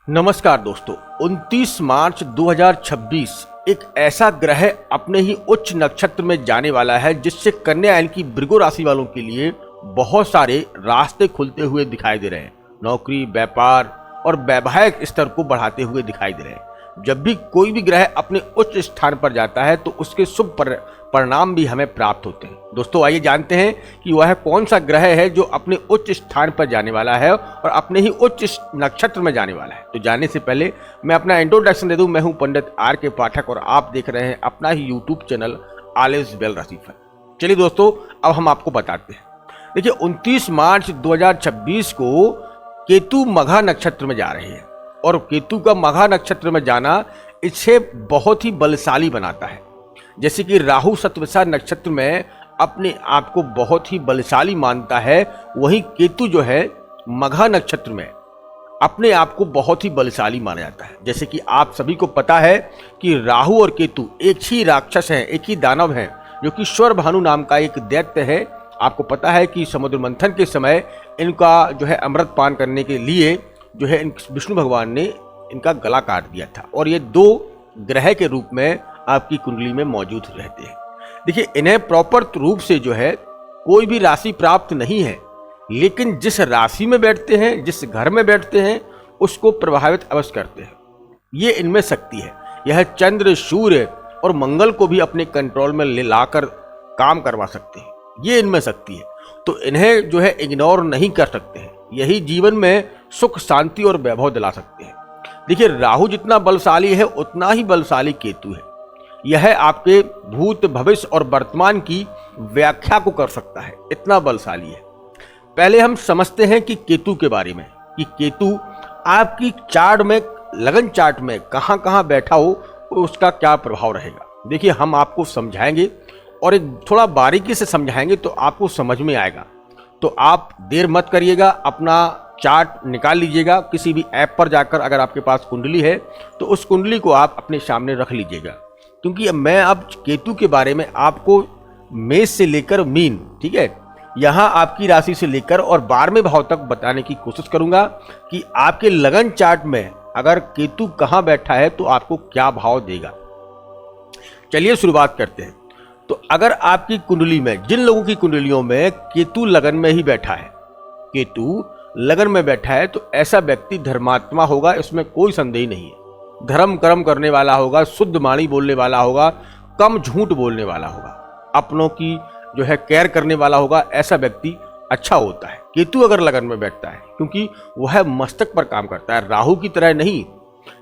नमस्कार दोस्तों, 29 मार्च 2026 एक ऐसा ग्रह अपने ही उच्च नक्षत्र में जाने वाला है जिससे कन्या यानी कि वृगो राशि वालों के लिए बहुत सारे रास्ते खुलते हुए दिखाई दे रहे हैं। नौकरी, व्यापार और वैवाहिक स्तर को बढ़ाते हुए दिखाई दे रहे हैं। जब भी कोई भी ग्रह अपने उच्च स्थान पर जाता है तो उसके शुभ परिणाम भी हमें प्राप्त होते हैं। दोस्तों आइए जानते हैं कि वह कौन सा ग्रह है जो अपने उच्च स्थान पर जाने वाला है और अपने ही उच्च नक्षत्र में जाने वाला है। तो जानने से पहले मैं अपना इंट्रोडक्शन दे दूं। मैं हूं पंडित आर के पाठक और आप देख रहे हैं अपना ही YouTube channel all is well राशिफल। चलिए दोस्तों, अब हम आपको बताते हैं। देखिए, 29 मार्च 2026 को केतु मघा नक्षत्र में जा रहे हैं और केतु का मघा नक्षत्र में जाना इसे बहुत ही बलशाली बनाता है। जैसे कि राहु शतभिषा नक्षत्र में अपने आप को बहुत ही बलशाली मानता है, वहीं केतु जो है मघा नक्षत्र में अपने आप को बहुत ही बलशाली माना जाता है। जैसे कि आप सभी को पता है कि राहु और केतु एक ही राक्षस हैं, एक ही दानव हैं, जो कि स्वरभानु नाम का एक दैत्य है। आपको पता है कि समुद्र मंथन के समय इनका जो है अमृत पान करने के लिए जो है विष्णु भगवान ने इनका गला काट दिया था और ये दो ग्रह के रूप में आपकी कुंडली में मौजूद रहते हैं। देखिए, इन्हें प्रॉपर रूप से जो है कोई भी राशि प्राप्त नहीं है, लेकिन जिस राशि में बैठते हैं, जिस घर में बैठते हैं, उसको प्रभावित अवश्य करते हैं। ये इनमें शक्ति है। यह चंद्र, सूर्य और मंगल को भी अपने कंट्रोल में ले लाकर काम करवा सकते हैं। ये इनमें शक्ति है, तो इन्हें जो है इग्नोर नहीं कर सकते हैं। यही जीवन में सुख, शांति और वैभव दिला सकते हैं। देखिए, राहु जितना बलशाली है उतना ही बलशाली केतु है। यह आपके भूत, भविष्य और वर्तमान की व्याख्या को कर सकता है, इतना बलशाली है। पहले हम समझते हैं कि केतु के बारे में, कि केतु आपकी चार्ट में, लगन चार्ट में कहां कहां बैठा हो उसका क्या प्रभाव रहेगा। देखिए, हम आपको समझाएंगे और एक थोड़ा बारीकी से समझाएंगे तो आपको समझ में आएगा। तो आप देर मत करिएगा, अपना चार्ट निकाल लीजिएगा किसी भी ऐप पर जाकर। अगर आपके पास कुंडली है तो उस कुंडली को आप अपने सामने रख लीजिएगा, क्योंकि मैं अब केतु के बारे में आपको मेष से लेकर मीन, ठीक है, यहाँ आपकी राशि से लेकर और 12वें भाव तक बताने की कोशिश करूंगा कि आपके लगन चार्ट में अगर केतु कहाँ बैठा है तो आपको क्या भाव देगा। चलिए शुरुआत करते हैं। तो अगर आपकी कुंडली में, जिन लोगों की कुंडलियों में केतु लगन में ही बैठा है, केतु लगन में बैठा है, तो ऐसा व्यक्ति धर्मात्मा होगा, इसमें कोई संदेह नहीं है। धर्म कर्म करने वाला होगा, शुद्ध वाणी बोलने वाला होगा, कम झूठ बोलने वाला होगा, अपनों की जो है केयर करने वाला होगा। ऐसा व्यक्ति अच्छा होता है केतु अगर लगन में बैठता है, क्योंकि वह मस्तक पर काम करता है, राहु की तरह नहीं।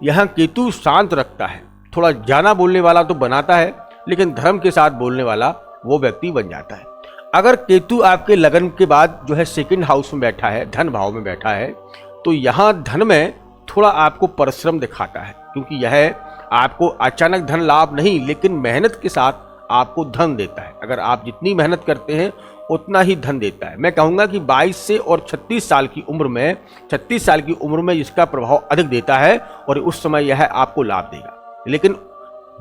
यहाँ केतु शांत रखता है, थोड़ा जाना बोलने वाला तो बनाता है, लेकिन धर्म के साथ बोलने वाला वो व्यक्ति बन जाता है। अगर केतु आपके लगन के बाद जो है सेकंड हाउस में बैठा है, धन भाव में बैठा है, तो यहाँ धन में थोड़ा आपको परिश्रम दिखाता है, क्योंकि यह आपको अचानक धन लाभ नहीं, लेकिन मेहनत के साथ आपको धन देता है। अगर आप जितनी मेहनत करते हैं उतना ही धन देता है। मैं कहूँगा कि 22 से और 36 साल की उम्र में, 36 साल की उम्र में इसका प्रभाव अधिक देता है और उस समय यह आपको लाभ देगा, लेकिन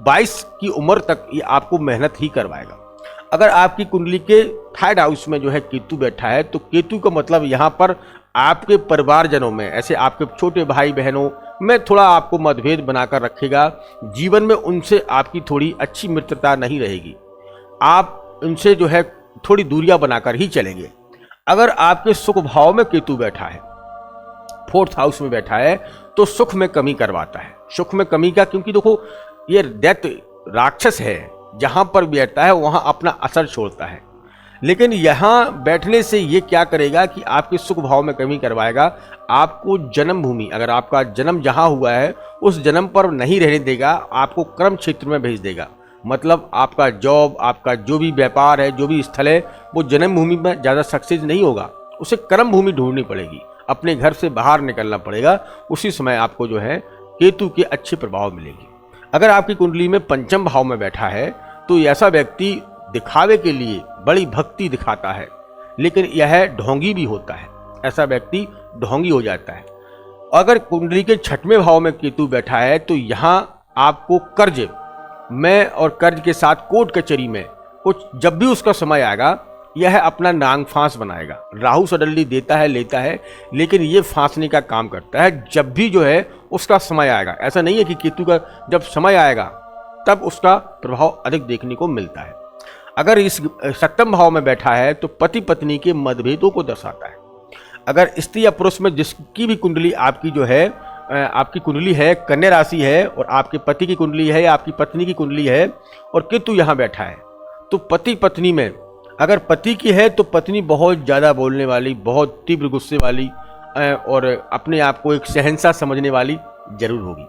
22 की उम्र तक ये आपको मेहनत ही करवाएगा। अगर आपकी कुंडली के थर्ड हाउस में जो है केतु बैठा है, तो केतु का मतलब यहाँ पर आपके परिवारजनों में, ऐसे आपके छोटे भाई बहनों में थोड़ा आपको मतभेद बनाकर रखेगा। जीवन में उनसे आपकी थोड़ी अच्छी मित्रता नहीं रहेगी, आप उनसे जो है थोड़ी दूरियां बनाकर ही चलेंगे। अगर आपके सुख भाव में केतु बैठा है, फोर्थ हाउस में बैठा है, तो सुख में कमी करवाता है। सुख में कमी का, क्योंकि देखो ये दैत्य राक्षस है, जहां पर बैठता है वहां अपना असर छोड़ता है, लेकिन यहां बैठने से ये क्या करेगा कि आपके सुख भाव में कमी करवाएगा। आपको जन्मभूमि, अगर आपका जन्म जहां हुआ है उस जन्म पर नहीं रहने देगा, आपको कर्म क्षेत्र में भेज देगा। मतलब आपका जॉब, आपका जो भी व्यापार है, जो भी स्थल है, वो जन्मभूमि में ज़्यादा सक्सेस नहीं होगा, उसे कर्म भूमि ढूंढनी पड़ेगी, अपने घर से बाहर निकलना पड़ेगा। उसी समय आपको जो है केतु के अच्छे प्रभाव मिलेंगे। अगर आपकी कुंडली में पंचम भाव में बैठा है, तो ऐसा व्यक्ति दिखावे के लिए बड़ी भक्ति दिखाता है, लेकिन यह ढोंगी भी होता है। ऐसा व्यक्ति ढोंगी हो जाता है। अगर कुंडली के 6वें भाव में केतु बैठा है, तो यहाँ आपको कर्ज में और कर्ज के साथ कोर्ट कचहरी में कुछ, जब भी उसका समय आएगा यह अपना नांग फांस बनाएगा। राहु सडनली देता है, लेता है, लेकिन ये फांसने का काम करता है जब भी जो है उसका समय आएगा। ऐसा नहीं है कि केतु का जब समय आएगा तब उसका प्रभाव अधिक देखने को मिलता है। अगर इस सप्तम भाव में बैठा है तो पति पत्नी के मतभेदों को दर्शाता है। अगर स्त्री या पुरुष में जिसकी भी कुंडली आपकी जो है, आपकी कुंडली है, कन्या राशि है, और आपके पति की कुंडली है या आपकी पत्नी की कुंडली है और केतु यहाँ बैठा है, तो पति पत्नी में अगर पति की है तो पत्नी बहुत ज़्यादा बोलने वाली, बहुत तीव्र गुस्से वाली और अपने आप को एक शहंशाह समझने वाली जरूर होगी।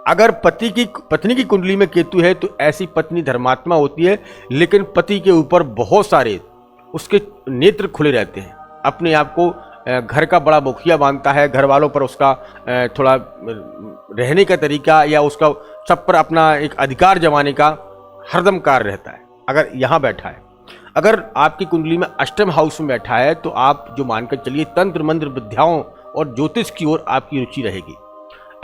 अगर पत्नी की कुंडली में केतु है तो ऐसी पत्नी धर्मात्मा होती है, लेकिन पति के ऊपर बहुत सारे उसके नेत्र खुले रहते हैं। अपने आप को घर का बड़ा मुखिया मानता है, घर वालों पर उसका थोड़ा रहने का तरीका या उसका सब पर अपना एक अधिकार जमाने का हरदम कार्य रहता है। अगर यहाँ बैठा है, अगर आपकी कुंडली में अष्टम हाउस में बैठा है तो आप जो मानकर चलिए तंत्र मंत्र विद्याओं और ज्योतिष की ओर आपकी रुचि रहेगी।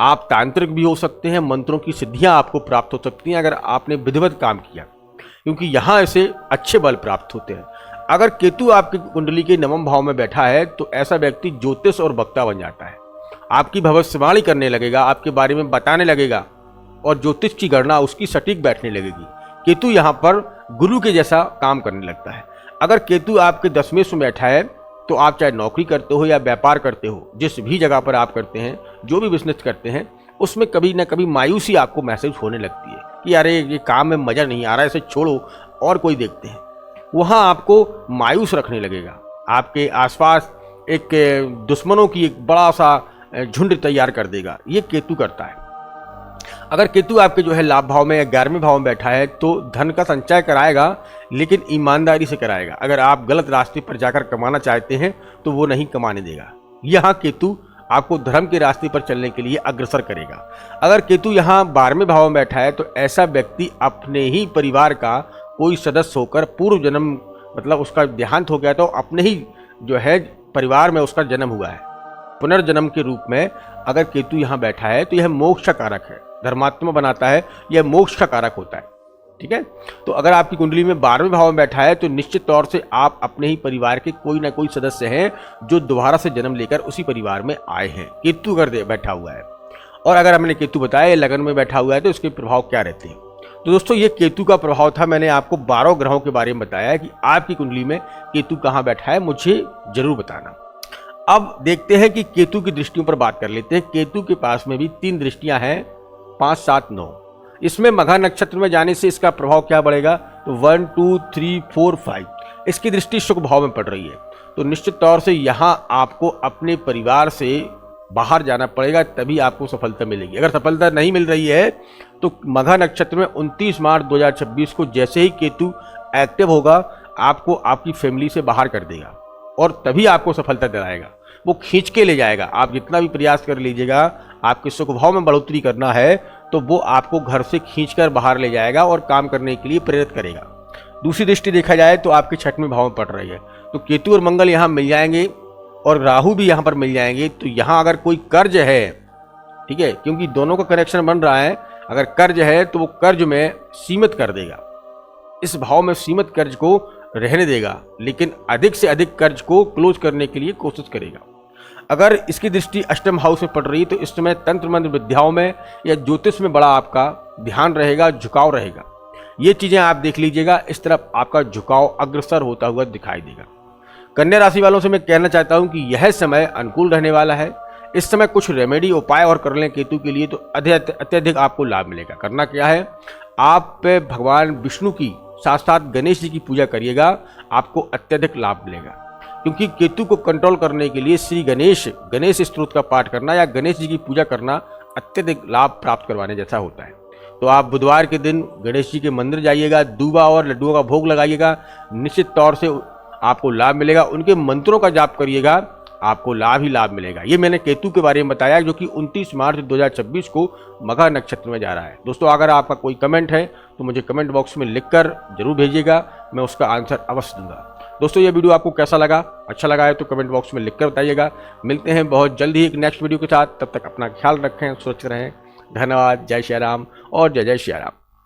आप तांत्रिक भी हो सकते हैं, मंत्रों की सिद्धियां आपको प्राप्त हो सकती हैं अगर आपने विधिवत काम किया, क्योंकि यहाँ ऐसे अच्छे बल प्राप्त होते हैं। अगर केतु आपकी कुंडली के नवम भाव में बैठा है तो ऐसा व्यक्ति ज्योतिष और वक्ता बन जाता है। आपकी भविष्यवाणी करने लगेगा, आपके बारे में बताने लगेगा और ज्योतिष की गणना उसकी सटीक बैठने लगेगी। केतु यहाँ पर गुरु के जैसा काम करने लगता है। अगर केतु आपके 10वें में बैठा है तो आप चाहे नौकरी करते हो या व्यापार करते हो, जिस भी जगह पर आप करते हैं, जो भी बिजनेस करते हैं, उसमें कभी ना कभी मायूसी आपको महसूस होने लगती है कि अरे ये काम में मजा नहीं आ रहा है, इसे छोड़ो और कोई देखते हैं। वहाँ आपको मायूस रखने लगेगा। आपके आसपास एक दुश्मनों की एक बड़ा सा झुंड तैयार कर देगा। ये केतु करता है। अगर केतु आपके जो है लाभ भाव में या 11वें भाव में बैठा है तो धन का संचय कराएगा, लेकिन ईमानदारी से कराएगा। अगर आप गलत रास्ते पर जाकर कमाना चाहते हैं तो वो नहीं कमाने देगा। यहाँ केतु आपको धर्म के रास्ते पर चलने के लिए अग्रसर करेगा। अगर केतु यहाँ 12वें भाव में बैठा है तो ऐसा व्यक्ति अपने ही परिवार का कोई सदस्य होकर पूर्व जन्म, मतलब उसका देहांत हो गया तो अपने ही जो है परिवार में उसका जन्म हुआ है, पुनर्जन्म के रूप में अगर केतु यहाँ बैठा है तो यह मोक्ष का कारक है, धर्मात्मा बनाता है, यह मोक्ष का कारक होता है। ठीक है, तो अगर आपकी कुंडली में 12वें भाव में बैठा है तो निश्चित तौर से आप अपने ही परिवार के कोई ना कोई सदस्य हैं जो दोबारा से जन्म लेकर उसी परिवार में आए हैं। केतु अगर बैठा हुआ है, और अगर हमने केतु बताया लगन में बैठा हुआ है तो इसके प्रभाव क्या रहते हैं। तो दोस्तों ये केतु का प्रभाव था। मैंने आपको 12 ग्रहों के बारे में बताया कि आपकी कुंडली में केतु कहाँ बैठा है, मुझे जरूर बताना। अब देखते हैं कि केतु की दृष्टियों पर बात कर लेते हैं। केतु के पास में भी 3 दृष्टियां हैं, 5, 7, 9। इसमें मघा नक्षत्र में जाने से इसका प्रभाव क्या बढ़ेगा, तो 1, 2, 3, 4, 5 इसकी दृष्टि शुक्र भाव में पड़ रही है। तो निश्चित तौर से यहाँ आपको अपने परिवार से बाहर जाना पड़ेगा, तभी आपको सफलता मिलेगी। अगर सफलता नहीं मिल रही है तो मघा नक्षत्र में 29 मार्च 2026 को जैसे ही केतु एक्टिव होगा आपको आपकी फैमिली से बाहर कर देगा और तभी आपको सफलता दिलाएगा। वो खींच के ले जाएगा। आप जितना भी प्रयास कर लीजिएगा, आपके सुख भाव में बढ़ोतरी करना है तो वो आपको घर से खींचकर बाहर ले जाएगा और काम करने के लिए प्रेरित करेगा। दूसरी दृष्टि देखा जाए तो आपके 6वें भाव में पड़ रही है, तो केतु और मंगल यहाँ मिल जाएंगे और राहु भी यहाँ पर मिल जाएंगे। तो यहाँ अगर कोई कर्ज है, ठीक है, क्योंकि दोनों का कनेक्शन बन रहा है, अगर कर्ज है तो वो कर्ज में सीमित कर देगा, इस भाव में सीमित कर्ज को रहने देगा, लेकिन अधिक से अधिक कर्ज को क्लोज करने के लिए कोशिश करेगा। अगर इसकी दृष्टि अष्टम हाउस में पड़ रही है तो इस समय तंत्र मंत्र विद्याओं में या ज्योतिष में बड़ा आपका ध्यान रहेगा, झुकाव रहेगा। ये चीजें आप देख लीजिएगा, इस तरफ आपका झुकाव अग्रसर होता हुआ दिखाई देगा। कन्या राशि वालों से मैं कहना चाहता हूं कि यह समय अनुकूल रहने वाला है। इस समय कुछ रेमेडी उपाय और कर लें केतु के लिए तो अत्यधिक आपको लाभ मिलेगा। करना क्या है, आप भगवान विष्णु की साथ साथ गणेश जी की पूजा करिएगा, आपको अत्यधिक लाभ मिलेगा। क्योंकि केतु को कंट्रोल करने के लिए श्री गणेश स्तोत्र का पाठ करना या गणेश जी की पूजा करना अत्यधिक लाभ प्राप्त करवाने जैसा होता है। तो आप बुधवार के दिन गणेश जी के मंदिर जाइएगा, दूबा और लड्डुओं का भोग लगाइएगा, निश्चित तौर से आपको लाभ मिलेगा। उनके मंत्रों का जाप करिएगा, आपको लाभ ही लाभ मिलेगा। ये मैंने केतु के बारे में बताया जो कि 29 मार्च 2026 को मघा नक्षत्र में जा रहा है। दोस्तों अगर आपका कोई कमेंट है तो मुझे कमेंट बॉक्स में लिखकर जरूर भेजिएगा, मैं उसका आंसर अवश्य दूंगा। दोस्तों ये वीडियो आपको कैसा लगा, अच्छा लगा है तो कमेंट बॉक्स में लिखकर बताइएगा। मिलते हैं बहुत जल्द ही एक नेक्स्ट वीडियो के साथ, तब तक अपना ख्याल रखें, सुरक्षित रहें। धन्यवाद। जय श्री राम और जय जय श्री राम।